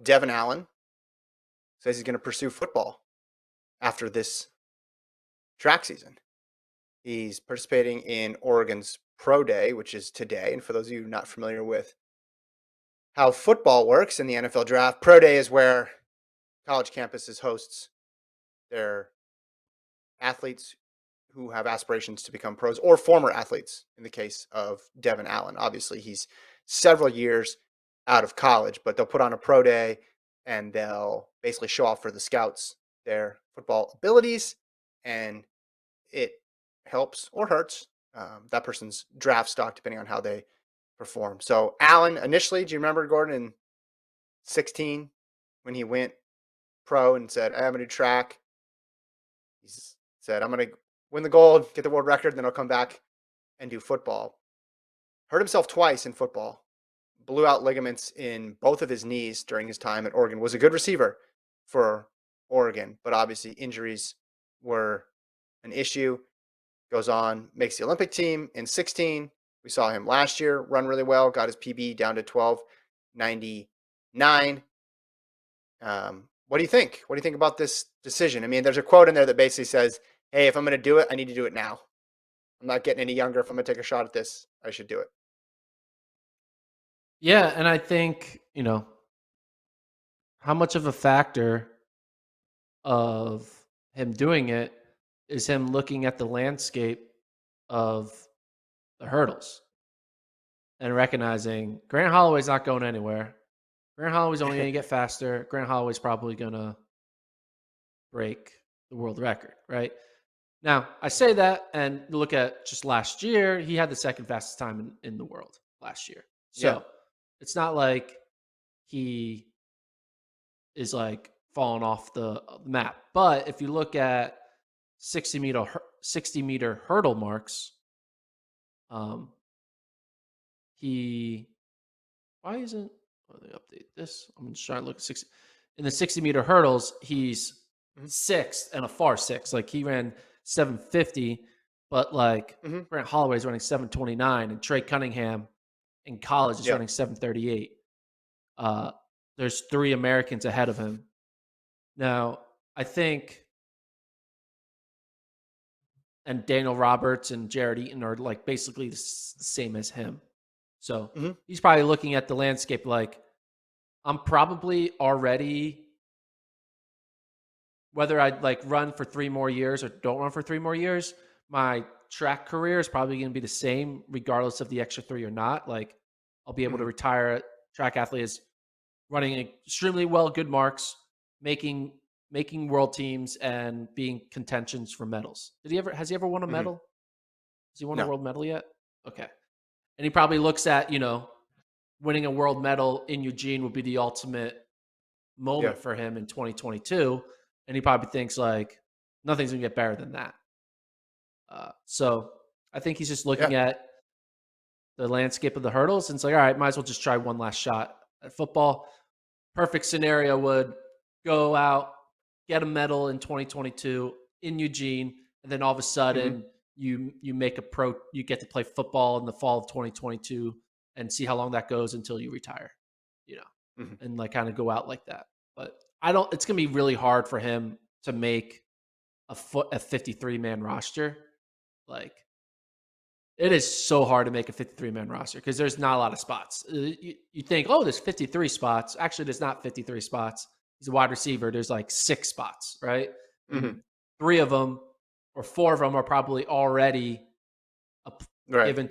Devon Allen says he's going to pursue football after this track season. He's participating in Oregon's Pro Day, which is today. And for those of you not familiar with how football works in the NFL draft, Pro Day is where college campuses hosts their athletes who have aspirations to become pros, or former athletes in the case of Devon Allen. Obviously, he's several years out of college, but they'll put on a pro day and they'll basically show off for the scouts their football abilities, and it helps or hurts that person's draft stock depending on how they perform. So Allen initially, do you remember, Gordon, in 16 when he went pro and said, I'm going to do track? He said, I'm going to win the gold, get the world record, then I'll come back and do football. Hurt himself twice in football, blew out ligaments in both of his knees during his time at Oregon, was a good receiver for Oregon, but obviously injuries were an issue. Goes on, makes the Olympic team in 16. We saw him last year run really well, got his PB down to 12:99. What do you think? What do you think about this decision? I mean, there's a quote in there that basically says, hey, if I'm going to do it, I need to do it now. I'm not getting any younger. If I'm going to take a shot at this, I should do it. Yeah, and I think, how much of a factor of him doing it is him looking at the landscape of the hurdles and recognizing Grant Holloway's not going anywhere. Grant Holloway's only going to get faster. Grant Holloway's probably going to break the world record, right? Now, I say that, and look at just last year, he had the second fastest time in the world last year. So it's not like he is like falling off the map. But if you look at 60 meter hurdle marks, why isn't, let me update this. I'm just trying to look at 60. In the 60 meter hurdles, he's sixth and a far sixth. Like he ran 750, but like Grant Holloway's running 729, and Trey Cunningham in college is running 738. There's 3 Americans ahead of him. Now, I think, and Daniel Roberts and Jared Eaton are like basically the same as him. So he's probably looking at the landscape like, I'm probably already, whether I like run for 3 more years or don't run for 3 more years, my track career is probably going to be the same regardless of the extra 3 or not. Like I'll be able to retire track athlete as running extremely well, good marks, making world teams and being contentions for medals. Has he ever won a medal? Has he won a world medal yet? Okay. And he probably looks at, winning a world medal in Eugene would be the ultimate moment for him in 2022. And he probably thinks like nothing's gonna get better than that. So I think he's just looking at the landscape of the hurdles and it's like, all right, might as well just try one last shot at football. Perfect scenario would go out, get a medal in 2022 in Eugene, and then all of a sudden you make you get to play football in the fall of 2022 and see how long that goes until you retire, and like kind of go out like that. But it's going to be really hard for him to make a 53-man roster. Like it is so hard to make a 53-man roster because there's not a lot of spots. You think, oh, there's 53 spots. Actually, there's not 53 spots. He's a wide receiver. There's like 6 spots, right? 3 of them or 4 of them are probably already given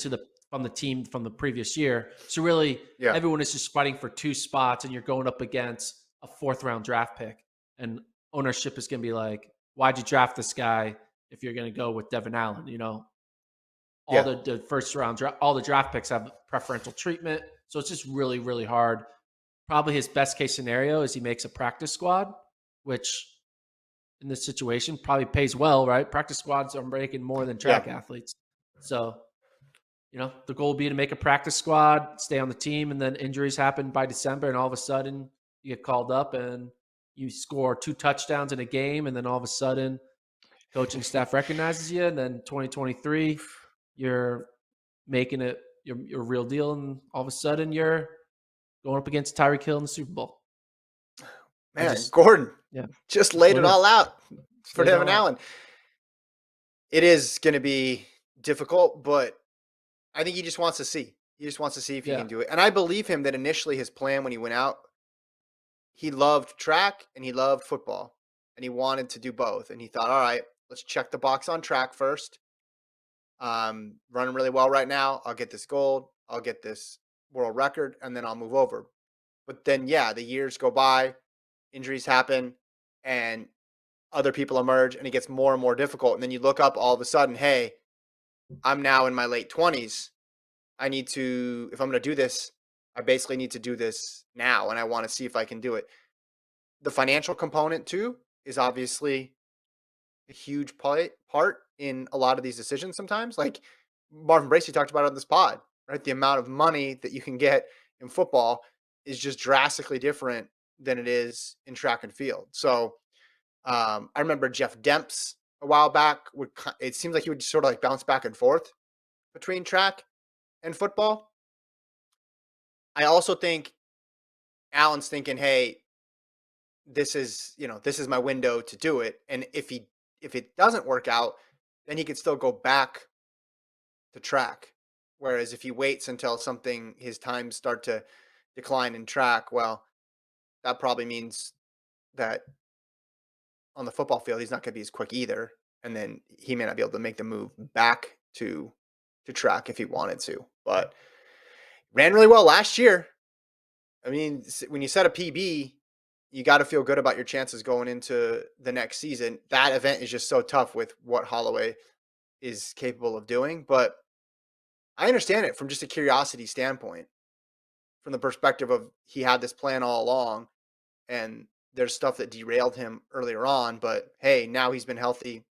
from the team from the previous year. So really, everyone is just fighting for 2 spots, and you're going up against a 4th-round draft pick. And ownership is going to be like, why'd you draft this guy if you're going to go with Devon Allen? All the first round, all the draft picks have preferential treatment. So it's just really, really hard. Probably his best case scenario is he makes a practice squad, which in this situation probably pays well, right? Practice squads are making more than track athletes. So, the goal would be to make a practice squad, stay on the team, and then injuries happen by December, and all of a sudden you get called up and you score 2 touchdowns in a game, and then all of a sudden coaching staff recognizes you, and then 2023 you're making it your real deal, and all of a sudden you're going up against Tyreek Hill in the Super Bowl. I Man, just Gordon yeah, just just laid let it it all out just for lay it Devon all out. Allen. It is going to be difficult, but I think he just wants to see. He just wants to see if he Yeah. can do it. And I believe him that initially his plan when he went out, he loved track and he loved football and he wanted to do both. And he thought, all right, let's check the box on track first. Running really well right now. I'll get this gold. I'll get this world record, and then I'll move over. But then, yeah, the years go by, injuries happen, and other people emerge, and it gets more and more difficult. And then you look up all of a sudden, hey, I'm now in my late 20s. I need to, if I'm going to do this, I basically need to do this now, and I want to see if I can do it. The financial component, too, is obviously a huge part in a lot of these decisions sometimes. Like Marvin Bracey talked about on this pod, right? The amount of money that you can get in football is just drastically different than it is in track and field. So I remember Jeff Demps a while back would it seems like he would sort of like bounce back and forth between track and football. I also think Allen's thinking, hey, this is my window to do it. And if it doesn't work out, then he could still go back to track. Whereas if he waits until something his times start to decline in track, well, that probably means that on the football field he's not going to be as quick either, and then he may not be able to make the move back to track if he wanted to. But ran really well last year. I mean, when you set a PB, you got to feel good about your chances going into the next season. That event is just so tough with what Holloway is capable of doing, but I understand it from just a curiosity standpoint, from the perspective of he had this plan all along and there's stuff that derailed him earlier on, but hey, now he's been healthy.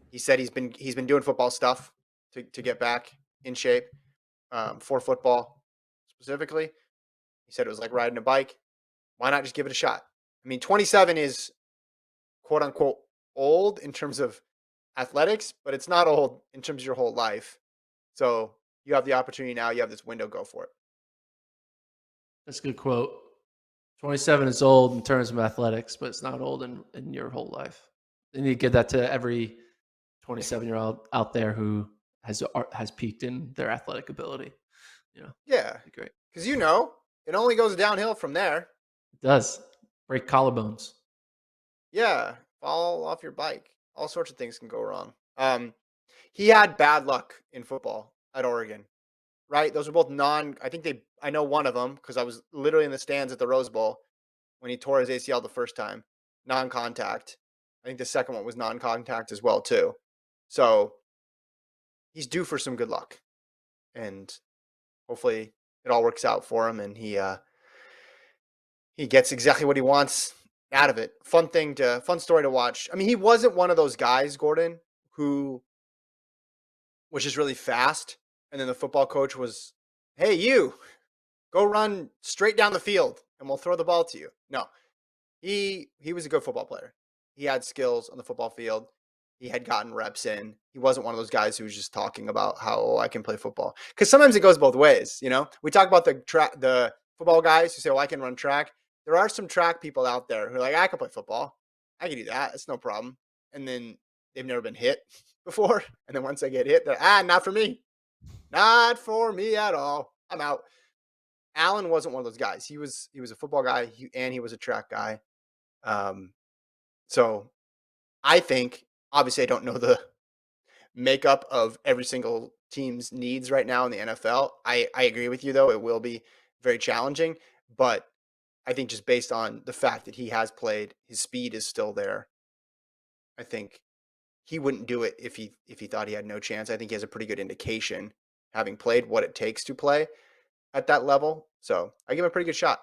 He said he's been doing football stuff to get back in shape for football specifically. He said it was like riding a bike. Why not just give it a shot? I mean, 27 is quote unquote old in terms of athletics, but it's not old in terms of your whole life. So you have the opportunity now. You have this window. Go for it. That's a good quote. 27 is old in terms of athletics, but it's not old in your whole life. And you give that to every 27-year-old out there who has peaked in their athletic ability. You know, Yeah, be great. because it only goes downhill from there. It does break collarbones. Yeah, fall off your bike. All sorts of things can go wrong. He had bad luck in football at Oregon, right? Those are both non. I think they. I know one of them because I was literally in the stands at the Rose Bowl when he tore his ACL the first time, non-contact. I think the second one was non-contact as well too. So he's due for some good luck, and hopefully it all works out for him, and he gets exactly what he wants out of it. Fun story to watch. I mean, he wasn't one of those guys, Gordon, who was just really fast, and then the football coach was, "Hey, you go run straight down the field, and we'll throw the ball to you." No, he was a good football player. He had skills on the football field. He had gotten reps in. He wasn't one of those guys who was just talking about how I can play football. Because sometimes it goes both ways. We talk about the football guys who say, "Oh, I can run track." There are some track people out there who are like, "I can play football. I can do that. It's no problem." And then they've never been hit before. And then once they get hit, they're not for me, not for me at all. I'm out. Allen wasn't one of those guys. He was a football guy, and he was a track guy. Um, so I think, obviously, I don't know the makeup of every single team's needs right now in the NFL. I agree with you, though. It will be very challenging. But I think just based on the fact that he has played, his speed is still there. I think he wouldn't do it if he thought he had no chance. I think he has a pretty good indication, having played, what it takes to play at that level. So I give him a pretty good shot.